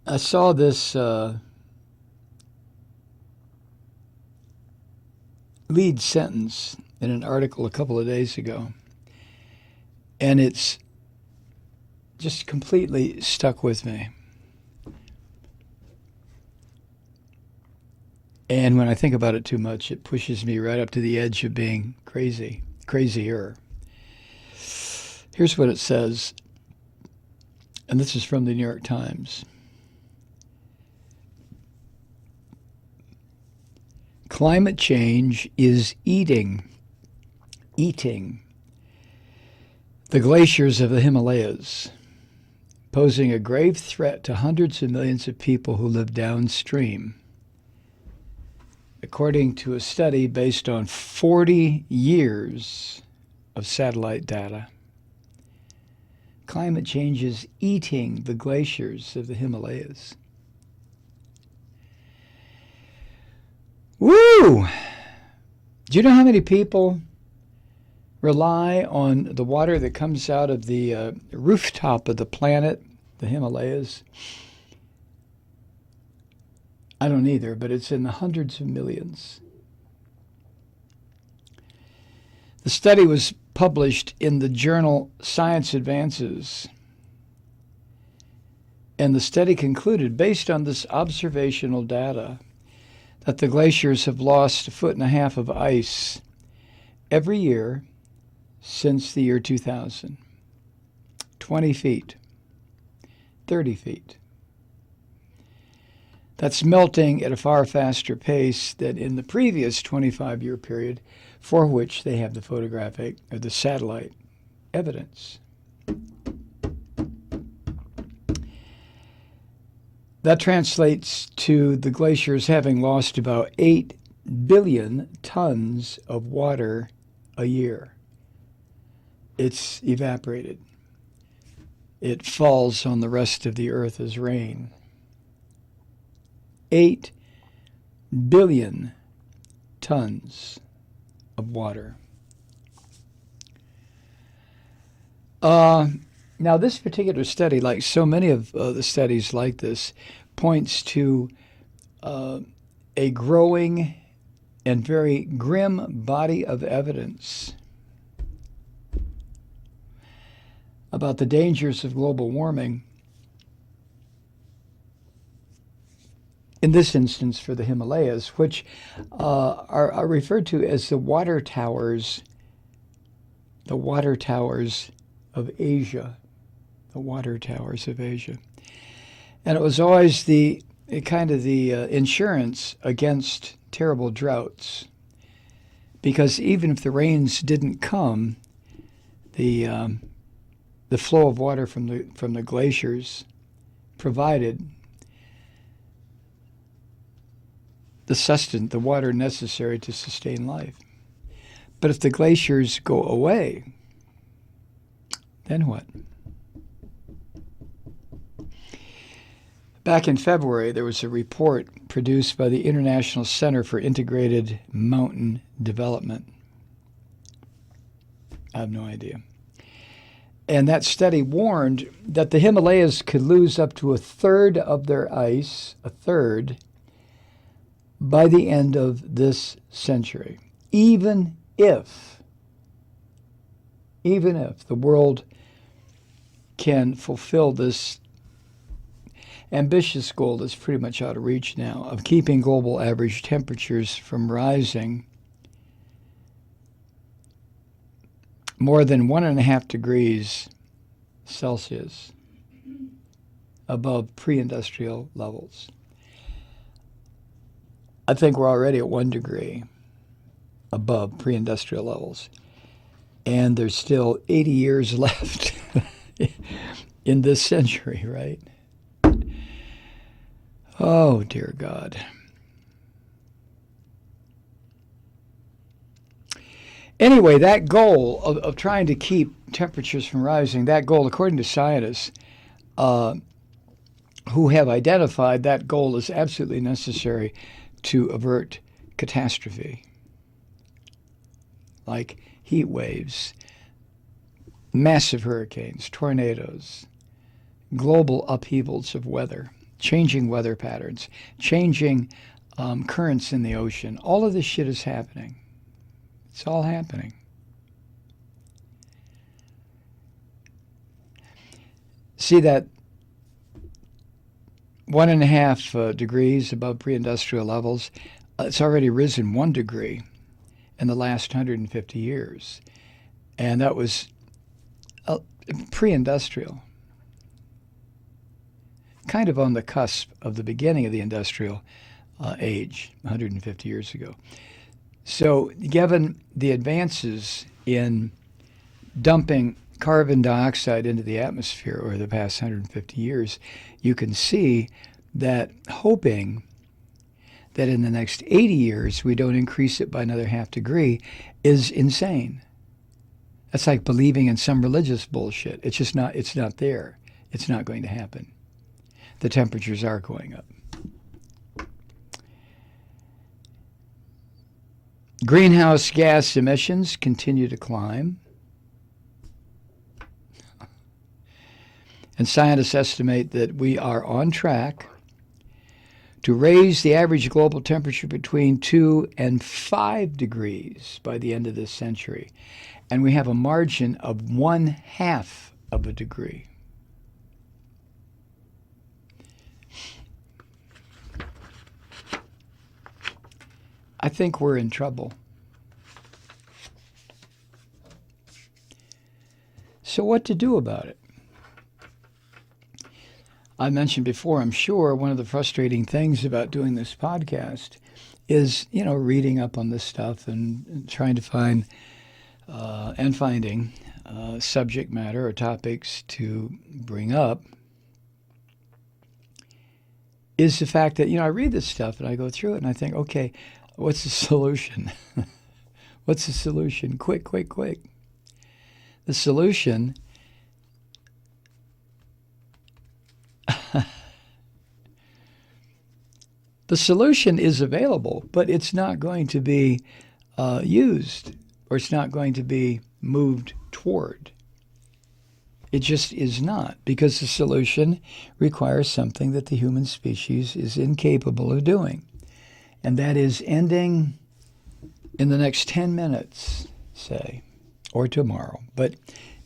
I saw this lead sentence in an article a couple of days ago, and it's just completely stuck with me. And when I think about it too much, it pushes me right up to the edge of being crazier. Here's what it says, and this is from the New York Times. Climate change is eating the glaciers of the Himalayas, posing a grave threat to hundreds of millions of people who live downstream. According to a study based on 40 years of satellite data, climate change is eating the glaciers of the Himalayas. Woo! Do you know how many people rely on the water that comes out of the rooftop of the planet, the Himalayas? I don't either, but it's in the hundreds of millions. The study was published in the journal Science Advances, and the study concluded, based on this observational data, that the glaciers have lost 1.5 feet of ice every year since the year 2000. 20 feet, 30 feet. That's melting at a far faster pace than in the previous 25-year period for which they have the photographic or the satellite evidence. That translates to the glaciers having lost about 8 billion tons of water a year. It's evaporated. It falls on the rest of the earth as rain. 8 billion tons of water. Now, this particular study, like so many of the studies like this, points to a growing and very grim body of evidence about the dangers of global warming, in this instance for the Himalayas, which are referred to as the water towers of Asia. The water towers of Asia. And it was always the insurance against terrible droughts, because even if the rains didn't come, the flow of water from the glaciers provided the water necessary to sustain life. But if the glaciers go away, then what? Back in February, there was a report produced by the International Center for Integrated Mountain Development. I have no idea. And that study warned that the Himalayas could lose up to 1/3 of their ice, 1/3, by the end of this century, even if the world can fulfill this ambitious goal that's pretty much out of reach now of keeping global average temperatures from rising more than 1.5 degrees Celsius above pre-industrial levels. I think we're already at 1 degree above pre-industrial levels, and there's still 80 years left in this century, right? Oh, dear God. Anyway, that goal of trying to keep temperatures from rising, that goal, according to scientists who have identified that goal is absolutely necessary to avert catastrophe, like heat waves, massive hurricanes, tornadoes, global upheavals of weather. changing weather patterns, changing currents in the ocean. All of this shit is happening. It's all happening. See that 1.5 degrees above pre-industrial levels, it's already risen 1 degree in the last 150 years. And that was pre-industrial. Kind of on the cusp of the beginning of the industrial age, 150 years ago. So given the advances in dumping carbon dioxide into the atmosphere over the past 150 years, you can see that hoping that in the next 80 years we don't increase it by another 0.5 degree is insane. That's like believing in some religious bullshit. It's just not, it's not there. It's not going to happen. The temperatures are going up. Greenhouse gas emissions continue to climb. And scientists estimate that we are on track to raise the average global temperature between 2 and 5 degrees by the end of this century. And we have a margin of 1/2 of a degree. I think we're in trouble. So what to do about it? I mentioned before, I'm sure one of the frustrating things about doing this podcast is, reading up on this stuff and trying to find and finding subject matter or topics to bring up is the fact that, I read this stuff and I go through it and I think, okay, what's the solution? What's the solution? Quick, quick, quick. The solution The solution is available, but it's not going to be used, or it's not going to be moved toward. It just is not, because the solution requires something that the human species is incapable of doing, and that is ending in the next 10 minutes, say, or tomorrow, but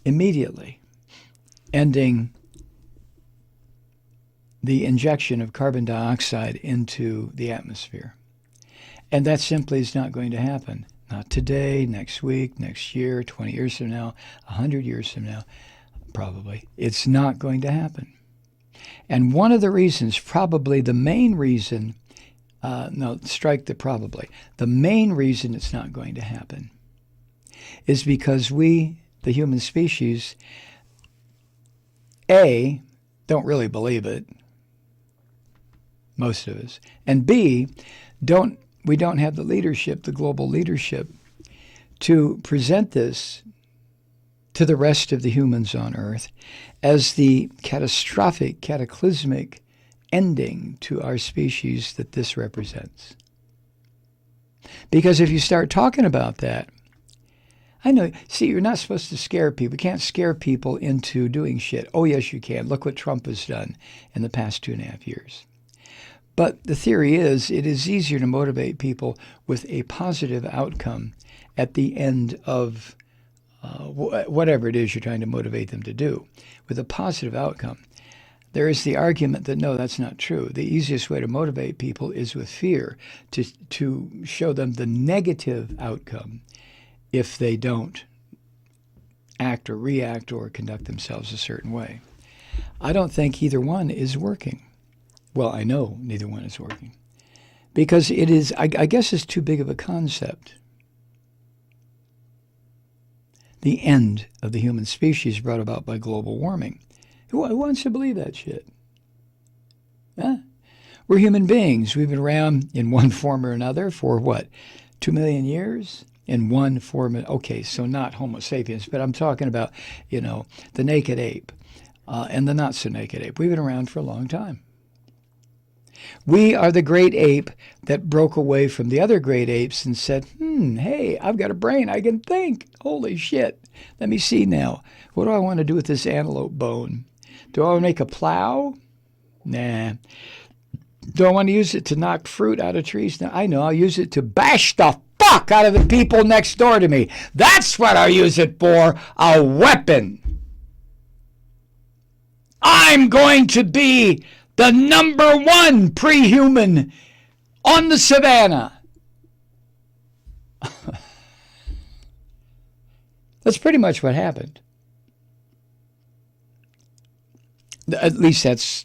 immediately ending the injection of carbon dioxide into the atmosphere. And that simply is not going to happen. Not today, next week, next year, 20 years from now, 100 years from now, probably. It's not going to happen. And one of the reasons, probably the main reason, strike the probably, the main reason it's not going to happen is because we, the human species, A, don't really believe it, most of us, and B, we don't have the leadership, the global leadership, to present this to the rest of the humans on Earth as the catastrophic, cataclysmic ending to our species that this represents. Because if you start talking about that, I know, see, you're not supposed to scare people. You can't scare people into doing shit. Oh, yes, you can. Look what Trump has done in the past 2.5 years. But the theory is it is easier to motivate people with a positive outcome at the end of whatever it is you're trying to motivate them to do, with a positive outcome. There is the argument that, no, that's not true. The easiest way to motivate people is with fear, to show them the negative outcome if they don't act or react or conduct themselves a certain way. I don't think either one is working. Well, I know neither one is working. Because it is, I guess it's too big of a concept. The end of the human species brought about by global warming. Who wants to believe that shit? Huh? We're human beings. We've been around in one form or another for what, 2 million years? In one form, okay, so not Homo sapiens, but I'm talking about, the naked ape and the not so naked ape. We've been around for a long time. We are the great ape that broke away from the other great apes and said, hey, I've got a brain, I can think. Holy shit. Let me see now. What do I want to do with this antelope bone? Do I want to make a plow? Nah. Do I want to use it to knock fruit out of trees? No, I know. I'll use it to bash the fuck out of the people next door to me. That's what I'll use it for, a weapon. I'm going to be the number one pre-human on the savannah. That's pretty much what happened. At least that's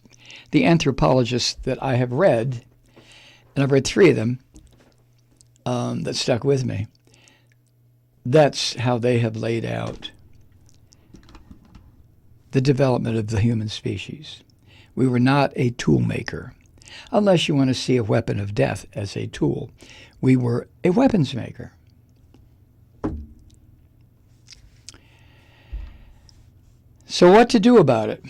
the anthropologists that I have read, and I've read 3 of them that stuck with me. That's how they have laid out the development of the human species. We were not a tool maker, unless you want to see a weapon of death as a tool. We were a weapons maker. So what to do about it?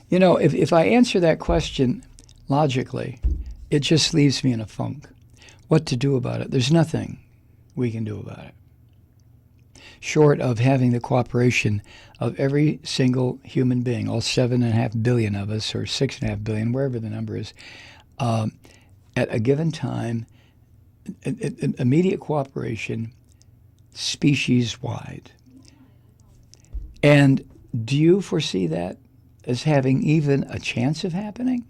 You know, if I answer that question logically, it just leaves me in a funk. What to do about it? There's nothing we can do about it, short of having the cooperation of every single human being, all 7.5 billion of us, or 6.5 billion, wherever the number is, at a given time, immediate cooperation, species-wide. And do you foresee that as having even a chance of happening?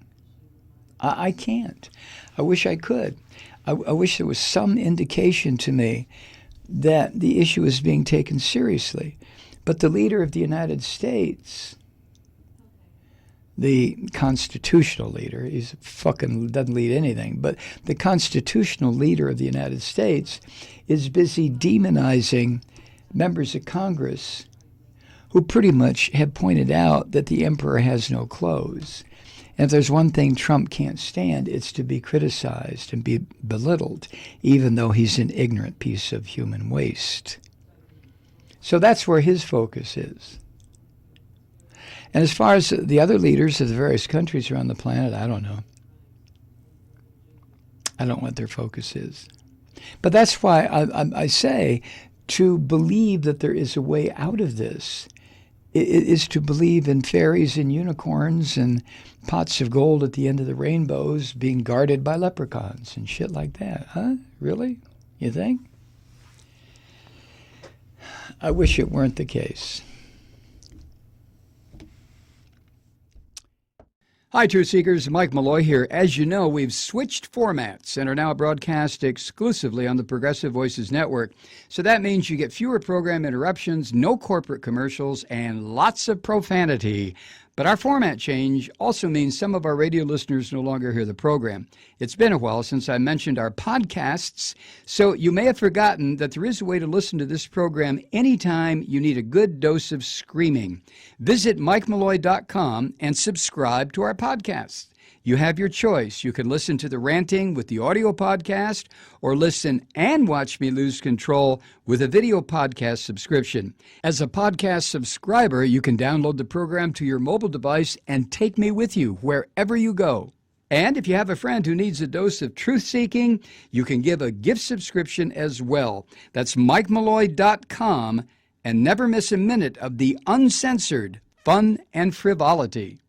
I can't. I wish I could. I wish there was some indication to me that the issue is being taken seriously. But the leader of the United States, the constitutional leader, he's fucking doesn't lead anything, but the constitutional leader of the United States is busy demonizing members of Congress who pretty much have pointed out that the emperor has no clothes. And if there's one thing Trump can't stand, it's to be criticized and be belittled, even though he's an ignorant piece of human waste. So that's where his focus is. And as far as the other leaders of the various countries around the planet, I don't know. I don't know what their focus is. But that's why I say to believe that there is a way out of this is to believe in fairies and unicorns and pots of gold at the end of the rainbows being guarded by leprechauns and shit like that. Huh? Really? You think? I wish it weren't the case. Hi, Truth Seekers. Mike Malloy here. As you know, we've switched formats and are now broadcast exclusively on the Progressive Voices Network. So that means you get fewer program interruptions, no corporate commercials, and lots of profanity. But our format change also means some of our radio listeners no longer hear the program. It's been a while since I mentioned our podcasts, so you may have forgotten that there is a way to listen to this program anytime you need a good dose of screaming. Visit MikeMalloy.com and subscribe to our podcasts. You have your choice. You can listen to the ranting with the audio podcast or listen and watch me lose control with a video podcast subscription. As a podcast subscriber, you can download the program to your mobile device and take me with you wherever you go. And if you have a friend who needs a dose of truth-seeking, you can give a gift subscription as well. That's MikeMalloy.com, and never miss a minute of the uncensored fun and frivolity.